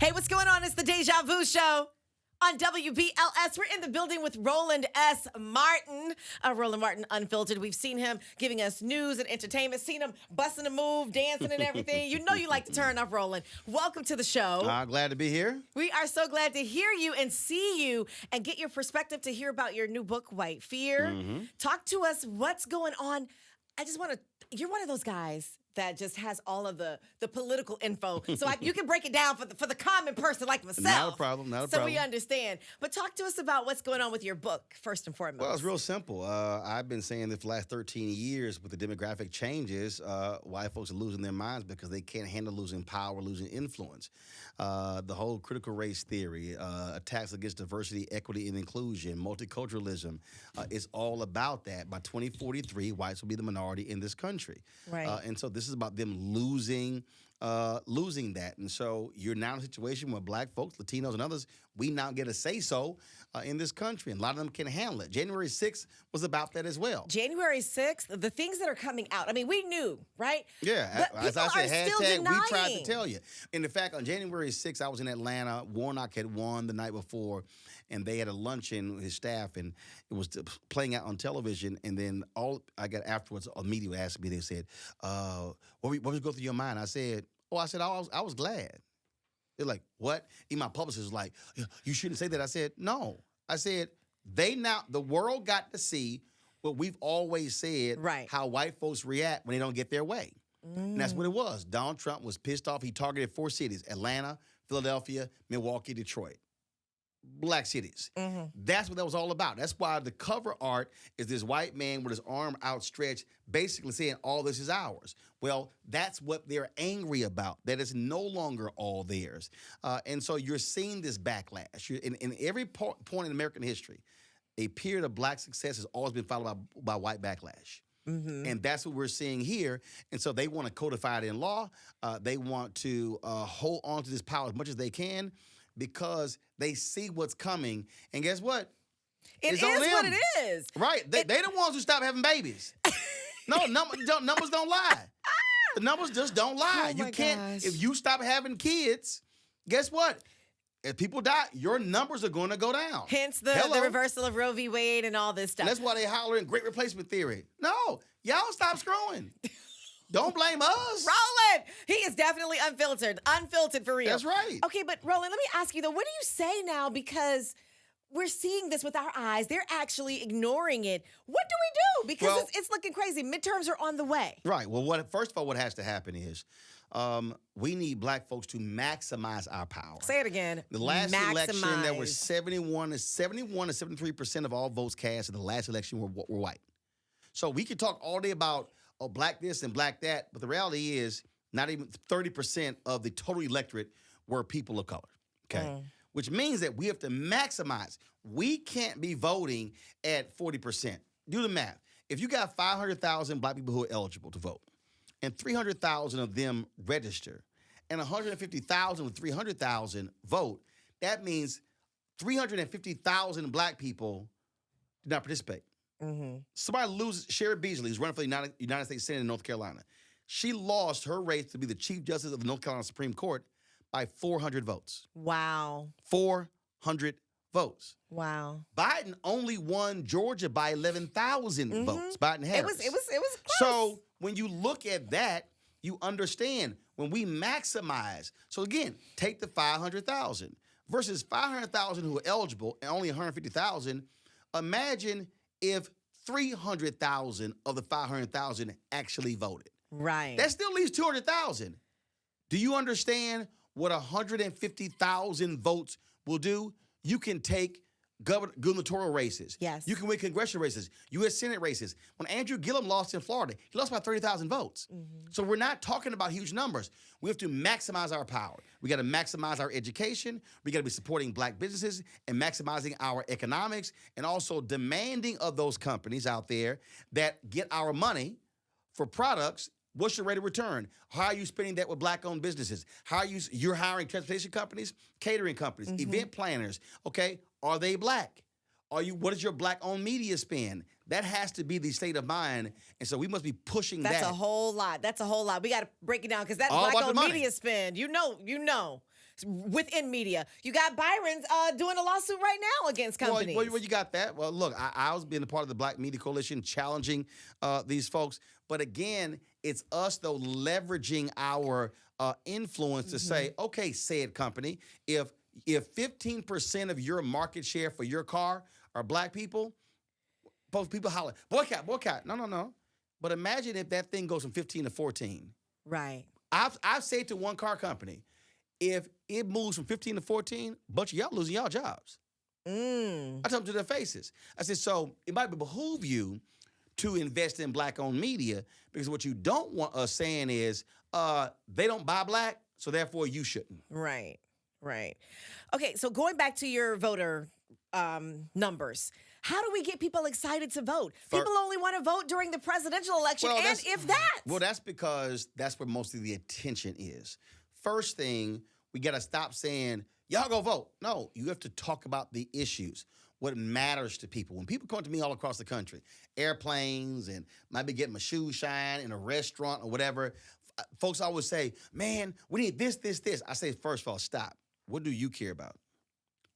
Hey, what's going on? It's the Deja Vu Show on WBLS. We're in the building with Roland S. Martin. Roland Martin Unfiltered. We've seen him giving us news and entertainment, seen him busting a move, dancing and everything. You know you like to turn up, Roland. Welcome to the show. Glad to be here. We are so glad to hear you and see you and get your perspective to hear about your new book, White Fear. Talk to us. What's going on? You're one of those guys that just has all of the political info. So you can break it down for the common person like myself. Not a problem, So we understand. But talk to us about what's going on with your book, first and foremost. Well, it's real simple. I've been saying this for the last 13 years with the demographic changes, white folks are losing their minds because they can't handle losing power, losing influence. The whole critical race theory, attacks against diversity, equity, and inclusion, multiculturalism, is all about that. By 2043, whites will be the minority in this country. Right. And so this is about them losing that. And so you're now in a situation where black folks, Latinos, and others, we now get a say-so in this country. And a lot of them can handle it. January 6th was about that as well. January 6th, the things that are coming out. I mean, we knew, right? Yeah. But as I said, hashtag, we tried denying. to tell you. And in fact, on January 6th, I was in Atlanta. Warnock had won the night before. And they had a luncheon with his staff, and it was playing out on television. And then all I got afterwards, a media asked me, they said, what was going through your mind? I said, I was glad. They're like, what? Even my publicist was like, you shouldn't say that. I said, no. I said, the world got to see what we've always said, right, how white folks react when they don't get their way. And that's what it was. Donald Trump was pissed off. He targeted 4 cities, Atlanta, Philadelphia, Milwaukee, Detroit. Black cities. That's what that was all about. That's why the cover art is this white man with his arm outstretched, basically saying all this is ours. Well, that's what they're angry about, that it's no longer all theirs. And so you're seeing this backlash. In every point in American history, a period of black success has always been followed by white backlash. And that's what we're seeing here. And so they want to codify it in law. They want to hold on to this power as much as they can, because they see what's coming. And guess what? It's what it is. Right. They the ones who stop having babies. No, numbers don't lie. The numbers just don't lie. Oh you can't, gosh. If you stop having kids, guess what? If people die, your numbers are going to go down. Hence the reversal of Roe v. Wade and all this stuff. And that's why they holler in great replacement theory. No, y'all stop screwing. Don't blame us. Roland, he is definitely unfiltered for real. That's right. Okay, but Roland, let me ask you though, what do you say now? Because we're seeing this with our eyes. They're actually ignoring it. What do we do? Because it's looking crazy. Midterms are on the way. Right. Well, first of all, what has to happen is we need black folks to maximize our power. Say it again. The last election, there were 71 to 73% of all votes cast in the last election were white. So we could talk all day about black this and black that, but the reality is not even 30% of the total electorate were people of color, okay? Which means that we have to maximize. We can't be voting at 40%. Do the math. If you got 500,000 black people who are eligible to vote, and 300,000 of them register, and 150,000 with 300,000 vote, that means 350,000 black people did not participate. Somebody loses. Sherry Beasley, who's running for the United States Senate in North Carolina, she lost her race to be the Chief Justice of the North Carolina Supreme Court by 400 votes. Wow. 400 votes. Wow. Biden only won Georgia by 11,000 votes. Biden-Harris. It was close. So when you look at that, you understand when we maximize. So again, take the 500,000 versus 500,000 who are eligible and only 150,000. Imagine if 300,000 of the 500,000 actually voted. Right. That still leaves 200,000. Do you understand what 150,000 votes will do? You can take gubernatorial races. Yes. You can win congressional races, U.S. Senate races. When Andrew Gillum lost in Florida, he lost by 30,000 votes. So we're not talking about huge numbers. We have to maximize our power. We got to maximize our education. We got to be supporting black businesses and maximizing our economics, and also demanding of those companies out there that get our money for products. What's your rate of return? How are you spending that with black-owned businesses? How are you're hiring transportation companies, catering companies, event planners, okay? Are they black? What is your black-owned media spend? That has to be the state of mind. And so we must be pushing That's a whole lot. We got to break it down because that all black-owned media spend, you know. within media. You got Byron's doing a lawsuit right now against companies. Well, you got that. Well, look, I was being a part of the Black Media Coalition, challenging these folks. But again, it's us, though, leveraging our influence to say, okay, said company, if 15% of your market share for your car are black people, both people holler, boycott. No. But imagine if that thing goes from 15 to 14. Right. I've said to one car company, if it moves from 15 to 14, bunch of y'all losing y'all jobs. I told them to their faces. I said, so it might behoove you to invest in black-owned media, because what you don't want us saying is they don't buy black, so therefore you shouldn't. Right. Okay, so going back to your voter numbers, how do we get people excited to vote? People only want to vote during the presidential election, and if that. Well, that's because that's where most of the attention is. First thing, we got to stop saying, y'all go vote. No, you have to talk about the issues, what matters to people. When people come to me all across the country, airplanes, and might be getting my shoes shined in a restaurant or whatever, folks always say, man, we need this. I say, first of all, stop. What do you care about?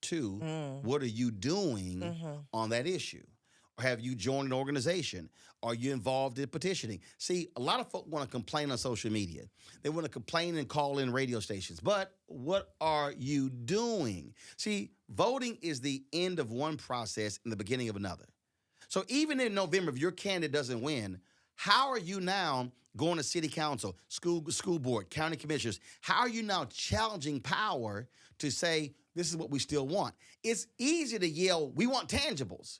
Two, what are you doing on that issue? Or have you joined an organization? Are you involved in petitioning? See, a lot of folk want to complain on social media. They want to complain and call in radio stations. But what are you doing? See, voting is the end of one process and the beginning of another. So even in November, if your candidate doesn't win, how are you now going to city council, school board, county commissioners? How are you now challenging power to say, this is what we still want? It's easy to yell, we want tangibles.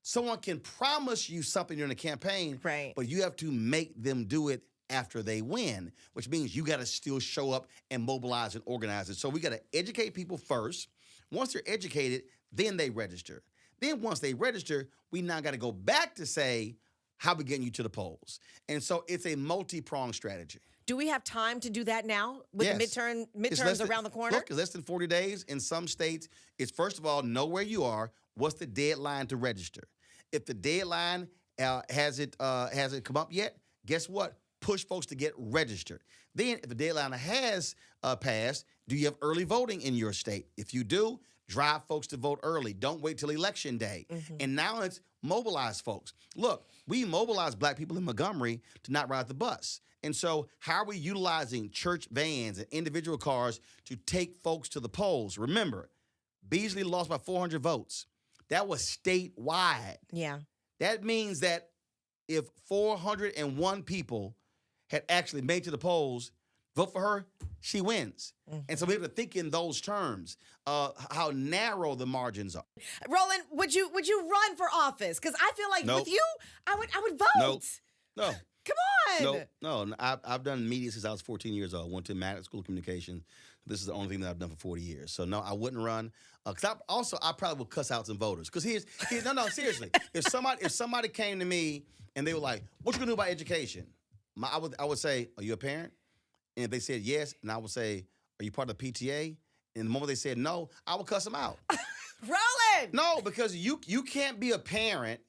Someone can promise you something during a campaign, right, but you have to make them do it after they win, which means you got to still show up and mobilize and organize it. So we got to educate people first. Once they're educated, then they register. Then once they register, we now got to go back to say, how we getting you to the polls? And so it's a multi-pronged strategy. Do we have time to do that now with the midterms around the corner? Look, it's less than 40 days. In some states, it's first of all, know where you are. What's the deadline to register? If the deadline hasn't come up yet, guess what? Push folks to get registered. Then if the deadline has passed, do you have early voting in your state? If you do, drive folks to vote early. Don't wait till election day. And now it's mobilize folks. Look, we mobilized black people in Montgomery to not ride the bus. And so how are we utilizing church vans and individual cars to take folks to the polls? Remember, Beasley lost by 400 votes. That was statewide. Yeah. That means that if 401 people had actually made to the polls, vote for her, she wins. And so we have to think in those terms, how narrow the margins are. Roland, would you run for office? Because I feel like with you, I would vote. No. Come on. No. I've done media since I was 14 years old. Went to Maddox School of Communication. This is the only thing that I've done for 40 years. So no, I wouldn't run. Because I probably would cuss out some voters. Because no, seriously. If somebody came to me and they were like, "What you gonna do about education?" I would say, "Are you a parent?" And if they said yes, and I would say, "Are you part of the PTA?" And the moment they said no, I would cuss them out. Roland! No, because you can't be a parent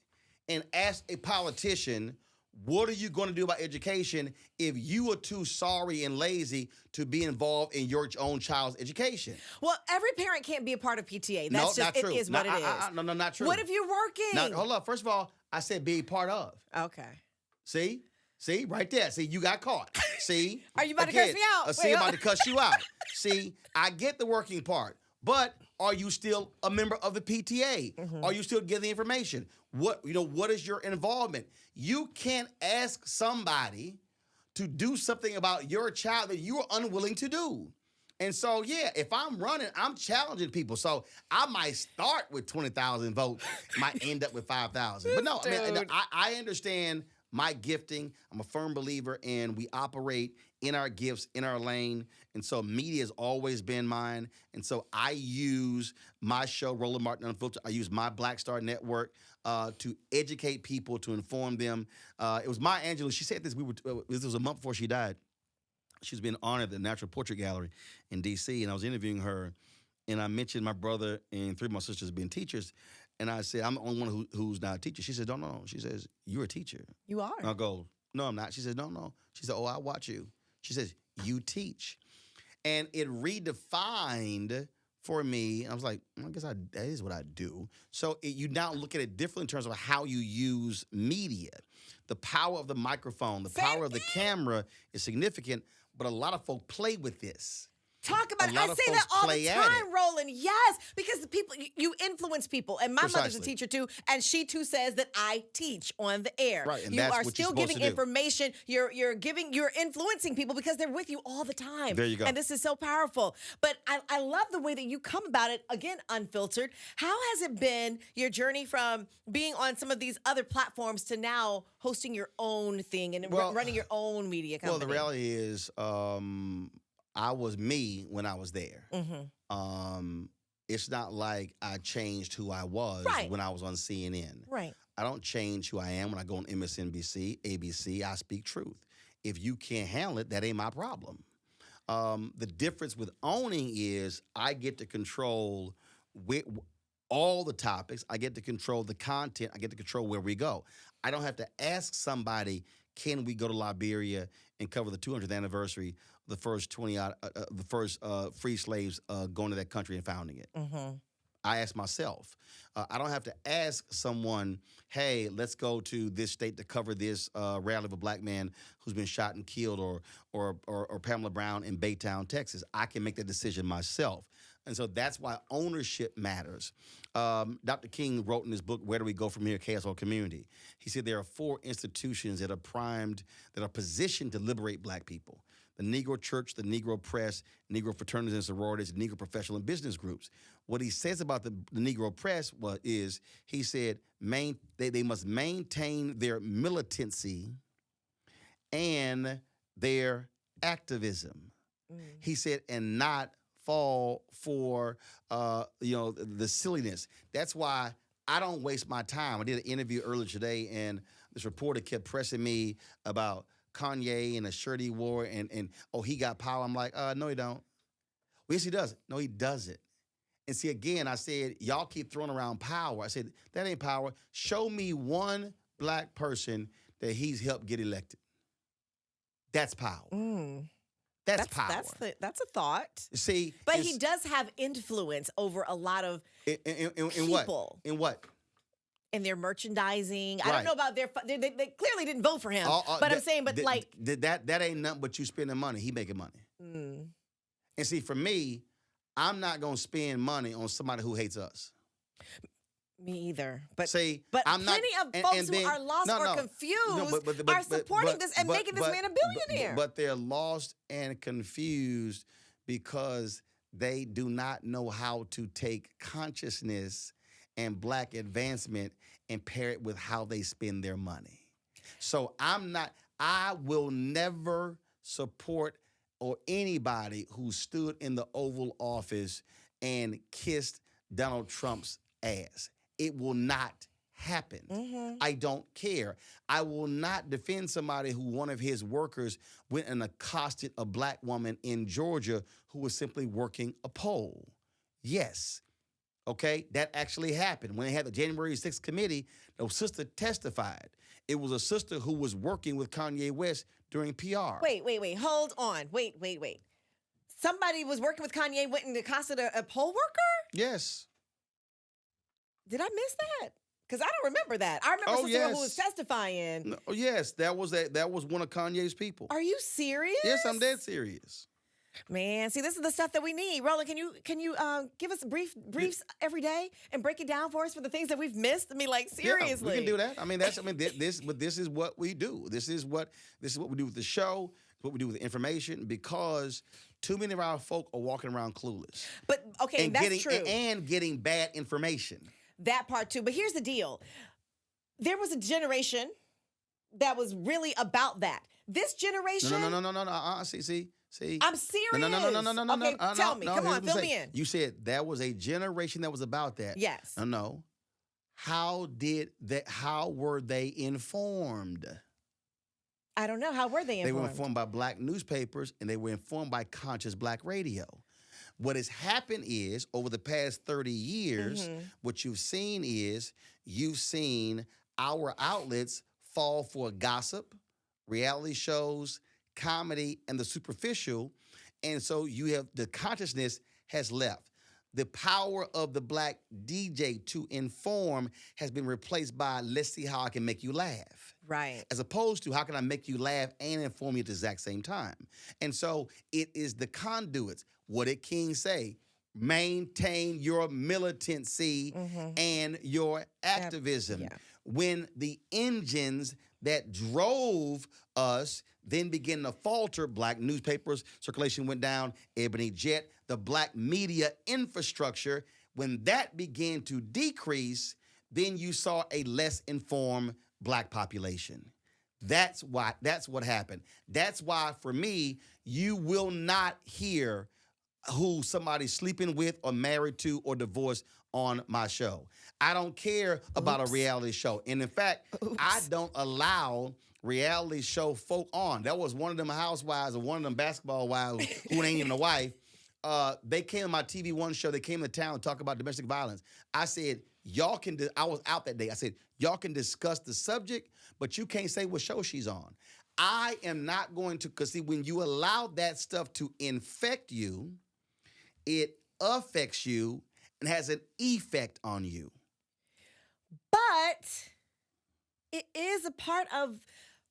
and ask a politician, what are you going to do about education if you are too sorry and lazy to be involved in your own child's education? Well, every parent can't be a part of PTA. That's not true. It is what it is. No, not true. What if you're working? Now, hold up. First of all, I said be a part of. Okay. See, right there. See, you got caught. See? Are you about to cuss me out? I'm about to cuss you out. See, I get the working part, but are you still a member of the PTA? Are you still getting the information? What is your involvement? You can't ask somebody to do something about your child that you are unwilling to do. And so, yeah, if I'm running, I'm challenging people. So I might start with 20,000 votes, might end up with 5,000. But no, I understand my gifting. I'm a firm believer in we operate in our gifts, in our lane. And so media has always been mine. And so I use my show, Roland Martin Unfiltered. I use my Black Star Network to educate people, to inform them. It was Maya Angelou. She said this. This was a month before she died. She was being honored at the Natural Portrait Gallery in D.C., and I was interviewing her, and I mentioned my brother and three of my sisters being teachers. And I said, I'm the only one who's not a teacher. She said, no. She says, you're a teacher. You are. And I go, no, I'm not. She said, no. She said, oh, I watch you. She says, you teach. And it redefined for me. I was like, I guess that is what I do. So you now look at it differently in terms of how you use media. The power of the microphone, the power of the camera is significant, but a lot of folk play with this. Talk about it. I say that all the time, Roland. Yes, because the people you influence people, and my mother's a teacher too, and she too says that I teach on the air. Right, and you that's are what still you're supposed giving to do. information. You're influencing people because they're with you all the time. There you go. And this is so powerful. But I love the way that you come about it. Again, unfiltered. How has it been your journey from being on some of these other platforms to now hosting your own thing and running your own media company? Well, the reality is. I was me when I was there. It's not like I changed who I was when I was on CNN. Right. I don't change who I am when I go on MSNBC, ABC. I speak truth. If you can't handle it, that ain't my problem. The difference with owning is I get to control all the topics. I get to control the content. I get to control where we go. I don't have to ask somebody, can we go to Liberia and cover the 200th anniversary the first free slaves going to that country and founding it. I ask myself. I don't have to ask someone, hey, let's go to this state to cover this rally of a black man who's been shot and killed, or Pamela Brown in Baytown, Texas. I can make that decision myself. And so that's why ownership matters. Dr. King wrote in his book, Where Do We Go From Here, Chaos or Community? He said there are 4 institutions that are positioned to liberate black people. The Negro Church, the Negro Press, Negro fraternities and sororities, Negro professional and business groups. What he says about the Negro Press is, he said, they must maintain their militancy and their activism. He said, and not fall for the silliness. That's why I don't waste my time. I did an interview earlier today, and this reporter kept pressing me about Kanye and the shirt he wore, and he got power. I'm like, no, he don't. Well, yes, he does. No, he doesn't. And see, again, I said, y'all keep throwing around power. I said, that ain't power. Show me one black person that he's helped get elected. That's power. That's power. That's a thought. See, but he does have influence over a lot of in people. In what? In their merchandising. I don't know about they clearly didn't vote for him. But I'm saying, that ain't nothing but you spending money. He making money. And see, for me, I'm not gonna spend money on somebody who hates us. Me either. But I'm plenty of folks who are lost or confused are supporting this and making this man a billionaire. But they're lost and confused because they do not know how to take consciousness and black advancement and pair it with how they spend their money. So I will never support anybody who stood in the Oval Office and kissed Donald Trump's ass. It will not happen. I don't care. I will not defend somebody who one of his workers went and accosted a black woman in Georgia who was simply working a pole. Yes. Okay, that actually happened. When they had the January 6th committee, the sister testified. It was a sister who was working with Kanye West during PR. Wait. Hold on. Wait. Somebody was working with Kanye, went and accosted a poll worker? Yes. Did I miss that? Because I don't remember that. I remember sister who was testifying. No, yes, that was one of Kanye's people. Are you serious? Yes, I'm dead serious. Man, see, this is the stuff that we need. Roland, can you give us briefs every day and break it down for us for the things that we've missed? I mean, like, seriously. Yeah, we can do that. I mean, this is what we do. This is what we do with the show. What we do with the information, because too many of our folk are walking around clueless. But okay, that's true. And getting bad information. That part too. But here's the deal. There was a generation that was really about that. This generation. No. See. I'm serious. No. Okay, tell me. Come on, fill me in. You said there was a generation that was about that. Yes. No. How were they informed? I don't know. How were they informed? They were informed by black newspapers, and they were informed by conscious black radio. What has happened is, over the past 30 years, what you've seen our outlets fall for gossip, reality shows, comedy, and the superficial, And so you have the consciousness has left. The power of the black DJ to inform has been replaced by let's see how I can make you laugh. Right. As opposed to how can I make you laugh and inform you at the exact same time. And so it is the conduits. What did King say? Maintain your militancy and your activism. Yeah. When the engines that drove us then began to falter, black newspapers, circulation went down, Ebony Jet, the black media infrastructure, when that began to decrease, then you saw a less informed black population. That's what happened. That's why, for me, you will not hear who somebody's sleeping with or married to or divorced on my show. I don't care about a reality show. And in fact, I don't allow reality show folk on. That was one of them housewives or one of them basketball wives who ain't even a wife. They came on my TV One show. They came to town to talk about domestic violence. I said, y'all can, I was out that day. I said, y'all can discuss the subject, but you can't say what show she's on. I am not going to, because see, when you allow that stuff to infect you, it affects you and has an effect on you. But it is a part of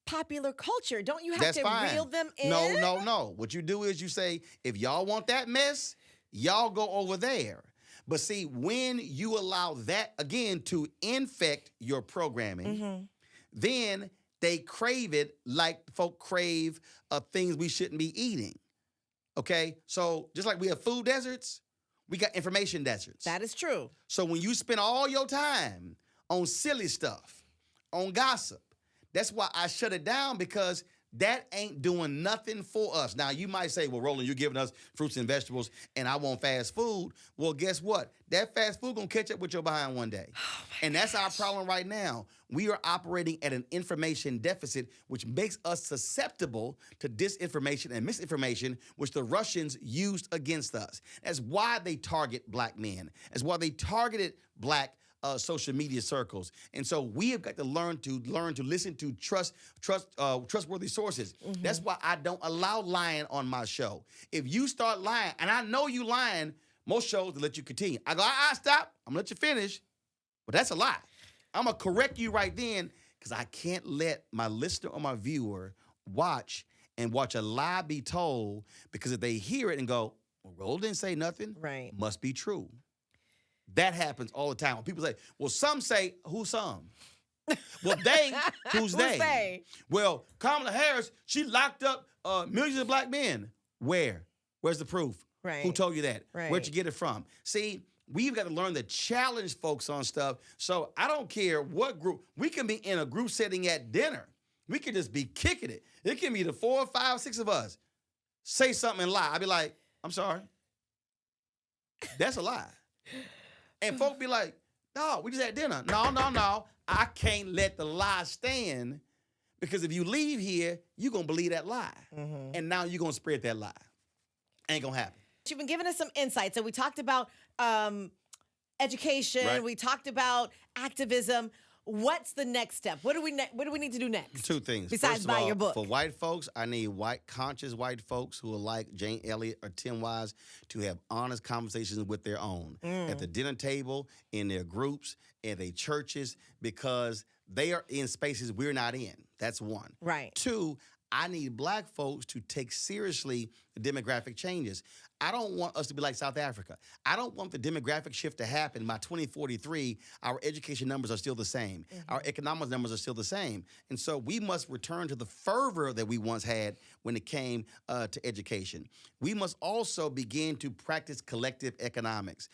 popular culture. Don't you have to reel them in? No. What you do is you say, if y'all want that mess, y'all go over there. But see, when you allow that, again, to infect your programming, then they crave it like folk crave things we shouldn't be eating. Okay? So just like we have food deserts, we got information deserts. That is true. So when you spend all your time on silly stuff, on gossip, that's why I shut it down, because that ain't doing nothing for us. Now, you might say, well, Roland, you're giving us fruits and vegetables and I want fast food. Well, guess what? That fast food gonna catch up with your behind one day. And that's our problem right now. We are operating at an information deficit, which makes us susceptible to disinformation and misinformation, which the Russians used against us. That's why they target black men. That's why they targeted black social media circles. And so we have got to learn to listen to trustworthy sources. That's why I don't allow lying on my show. If you start lying, and I know you lying, most shows will let you continue. I go, stop. I'm gonna let you finish. But that's a lie. I'm gonna correct you right then, because I can't let my listener or my viewer watch a lie be told, because if they hear it and go, well, Roll didn't say nothing, right, must be true. That happens all the time. When people say, well, some say, who's some? Well, they, who's they? Well, Kamala Harris, she locked up millions of black men. Where? Where's the proof? Right. Who told you that? Right. Where'd you get it from? See, we've got to learn to challenge folks on stuff. So I don't care what group. We can be in a group setting at dinner. We can just be kicking it. It can be the 4, 5, 6 of us. Say something and lie. I'd be like, I'm sorry. That's a lie. And folk be like, no, we just had dinner. No. I can't let the lie stand, because if you leave here, you're going to believe that lie. And now you're going to spread that lie. Ain't going to happen. You've been giving us some insights. So we talked about education. Right. We talked about activism. What's the next step? What do we need to do next? 2 things. Besides First of buy all, your book. For white folks, I need conscious white folks who are like Jane Elliott or Tim Wise to have honest conversations with their own at the dinner table, in their groups, at their churches, because they are in spaces we're not in. That's 1. Right. 2, I need black folks to take seriously the demographic changes. I don't want us to be like South Africa. I don't want the demographic shift to happen. By 2043, our education numbers are still the same. Our economic numbers are still the same. And so we must return to the fervor that we once had when it came to education. We must also begin to practice collective economics.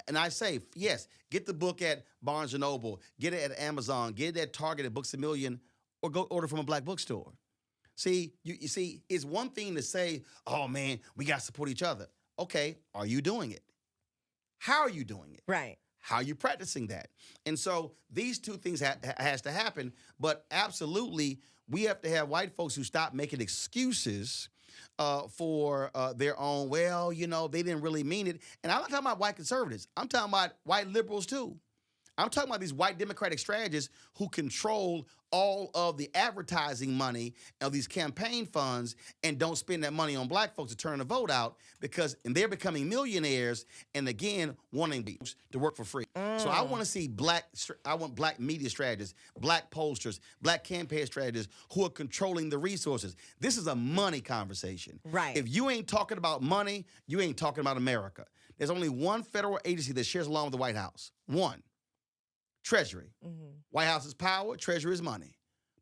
And I say, yes, get the book at Barnes & Noble, get it at Amazon, get it at Target, at Books A Million, or go order from a black bookstore. See, you see, it's one thing to say, oh, man, we got to support each other. Okay, are you doing it? How are you doing it? Right. How are you practicing that? And so these 2 things has to happen. But absolutely, we have to have white folks who stop making excuses for their own, well, they didn't really mean it. And I'm not talking about white conservatives. I'm talking about white liberals, too. I'm talking about these white Democratic strategists who control all of the advertising money of these campaign funds and don't spend that money on black folks to turn the vote out and they're becoming millionaires and again wanting to work for free. So I want to see black media strategists, black pollsters, black campaign strategists who are controlling the resources. This is a money conversation. Right. If you ain't talking about money, you ain't talking about America. There's only one federal agency that shares along with the White House. One. Treasury. White House is power, Treasury is money.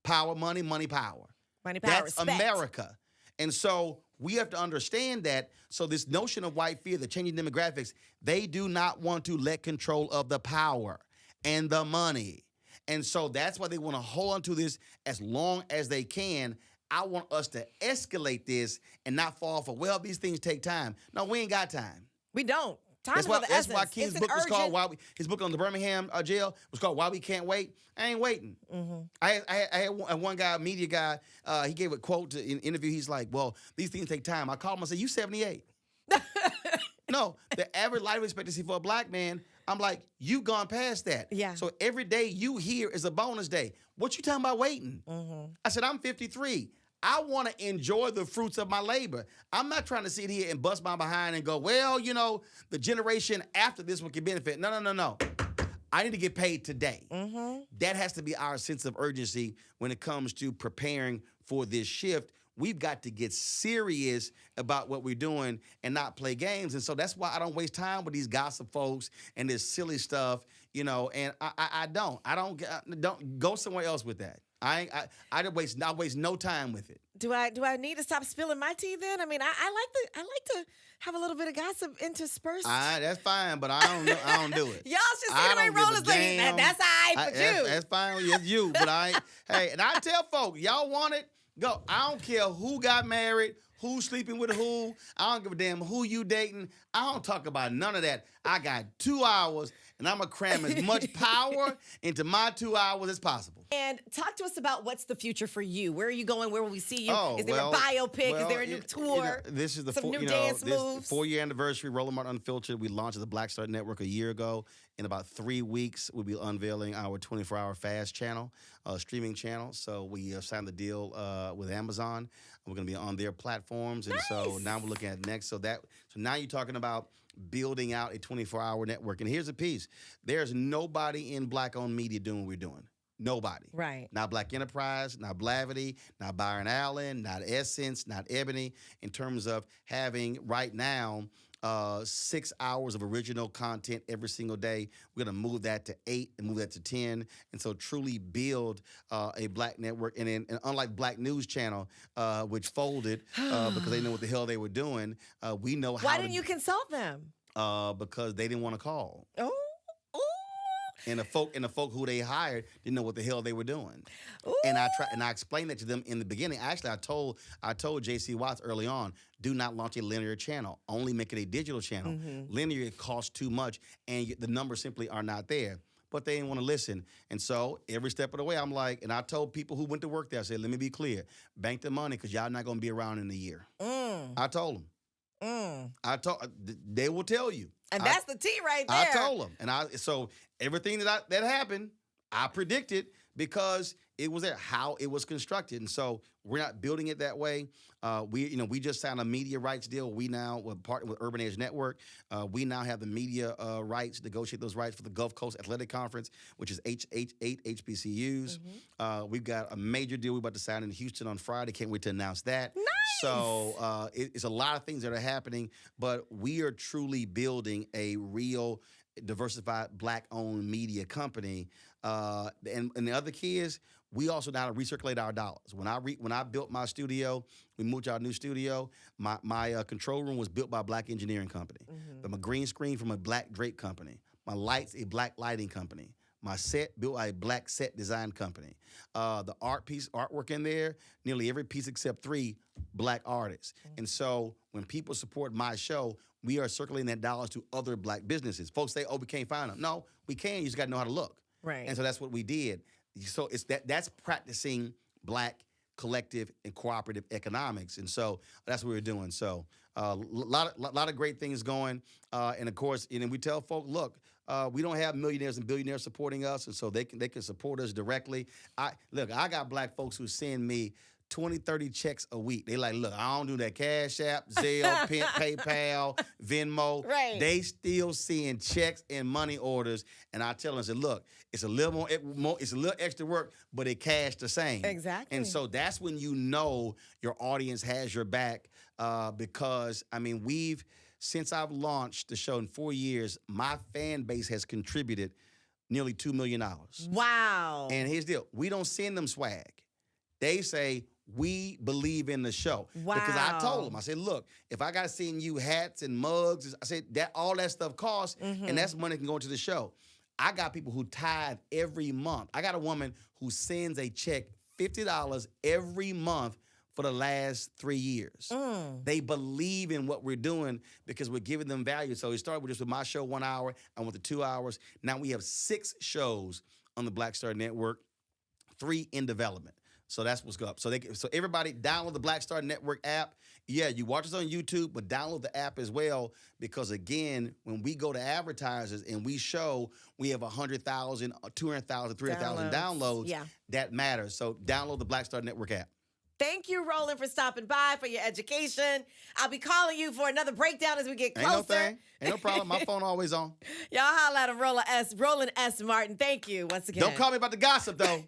Power, money, money, power. Money, power, That's respect. America. And so we have to understand that. So this notion of white fear, the changing demographics, they do not want to let control of the power and the money. And so that's why they want to hold on to this as long as they can. I want us to escalate this and not fall for, well, these things take time. No, we ain't got time. We don't. Time That's is why, of the that's essence. why King's book was called his book on the Birmingham jail was called Why We Can't Wait. I ain't waiting. I had one guy, a media guy, he gave a quote in an interview. He's like, well, these things take time. I called him and said, you 78. No, the average life expectancy for a black man, I'm like, you've gone past that. Yeah. So every day you here is a bonus day. What you talking about waiting? I said, I'm 53. I want to enjoy the fruits of my labor. I'm not trying to sit here and bust my behind and go, well, you know, the generation after this one can benefit. No. I need to get paid today. That has to be our sense of urgency when it comes to preparing for this shift. We've got to get serious about what we're doing and not play games. And so that's why I don't waste time with these gossip folks and this silly stuff, you know, and I don't go somewhere else with that. I waste no time with it. Do I need to stop spilling my tea then? I mean, I like to have a little bit of gossip interspersed. That's fine, but I don't do it. Y'all should see the way Roland's like, that's all right, but you. That's fine, it's you, but hey, and I tell folks, y'all want it, go. I don't care who got married, who's sleeping with who. I don't give a damn who you dating. I don't talk about none of that. I got 2 hours, and I'm going to cram as much power into my 2 hours as possible. And talk to us about what's the future for you. Where are you going? Where will we see you? Oh, is there a biopic? Is there a new tour? This is the some new dance moves? 4-year anniversary, Roland Martin Unfiltered. We launched the Black Star Network a year ago. In about 3 weeks, we'll be unveiling our 24-hour fast channel, streaming channel. So we signed the deal with Amazon. We're going to be on their platforms. And so now we're looking at next. So now you're talking about building out a 24-hour network. And here's the piece. There's nobody in Black-owned media doing what we're doing. Nobody. Right. Not Black Enterprise, not Blavity, not Byron Allen, not Essence, not Ebony, in terms of having right now 6 hours of original content every single day. We're going to move that to 8 and move that to 10. And so truly build a Black network. And unlike Black News Channel, which folded because they know what the hell they were doing, we know how. Why didn't you consult them? Because they didn't want to call. Oh. And the folk who they hired didn't know what the hell they were doing. Ooh. And I explained that to them in the beginning. Actually, I told J.C. Watts early on, do not launch a linear channel. Only make it a digital channel. Linear costs too much, and the numbers simply are not there. But they didn't want to listen. And so every step of the way, I'm like, and I told people who went to work there, I said, let me be clear. Bank the money because y'all not going to be around in a year. I told them. They will tell you. And that's the tea right there. I told them. And so everything that happened, I predicted because it was there, how it was constructed. And so we're not building it that way. We just signed a media rights deal. We now we're partnered with Urban Edge Network. We now have the media rights, negotiate those rights for the Gulf Coast Athletic Conference, which is 8 HBCUs. We've got a major deal we're about to sign in Houston on Friday. Can't wait to announce that. Nice. So it's a lot of things that are happening, but we are truly building a real diversified Black-owned media company. And the other key is we also know how to recirculate our dollars. When I built my studio, we moved to our new studio. My control room was built by a Black engineering company. My green screen from a Black drape company. My lights, a Black lighting company. My set built by a Black set design company. The artwork in there, nearly every piece except 3 Black artists. And so when people support my show, we are circulating that dollars to other Black businesses. Folks say, oh, we can't find them. No, we can. You just got to know how to look. Right. And so that's what we did. So that's practicing Black collective and cooperative economics. And so that's what we're doing. So a lot of great things going. And of course, we tell folk, look, we don't have millionaires and billionaires supporting us, and so they can support us directly. I got black folks who send me 20, 30 checks a week. They like, look, I don't do that Cash App, Zelle, PayPal, Venmo. Right. They still seeing checks and money orders, and I tell them, I said, look, it's a little more, it's a little extra work, but it cash the same. Exactly. And so that's when you know your audience has your back, because since I've launched the show in 4 years, my fan base has contributed nearly $2 million. Wow. And here's the deal. We don't send them swag. They say, we believe in the show. Wow. Because I told them, I said, look, if I got to send you hats and mugs, I said, all that stuff costs, and that's money can go into the show. I got people who tithe every month. I got a woman who sends a check $50 every month for the last 3 years. They believe in what we're doing because we're giving them value. So it started with my show 1 hour. I went to 2 hours. Now we have 6 shows on the Black Star Network, 3 in development. So that's what's up. So everybody download the Black Star Network app. Yeah, you watch us on YouTube, but download the app as well, because again, when we go to advertisers and we show we have 100,000, 200,000, 300,000 downloads, yeah, that matters. So download the Black Star Network app. Thank you, Roland, for stopping by, for your education. I'll be calling you for another breakdown as we get closer. Ain't no thing. Ain't no problem. My phone always on. Y'all holla at him, Roland S. Martin. Thank you once again. Don't call me about the gossip, though.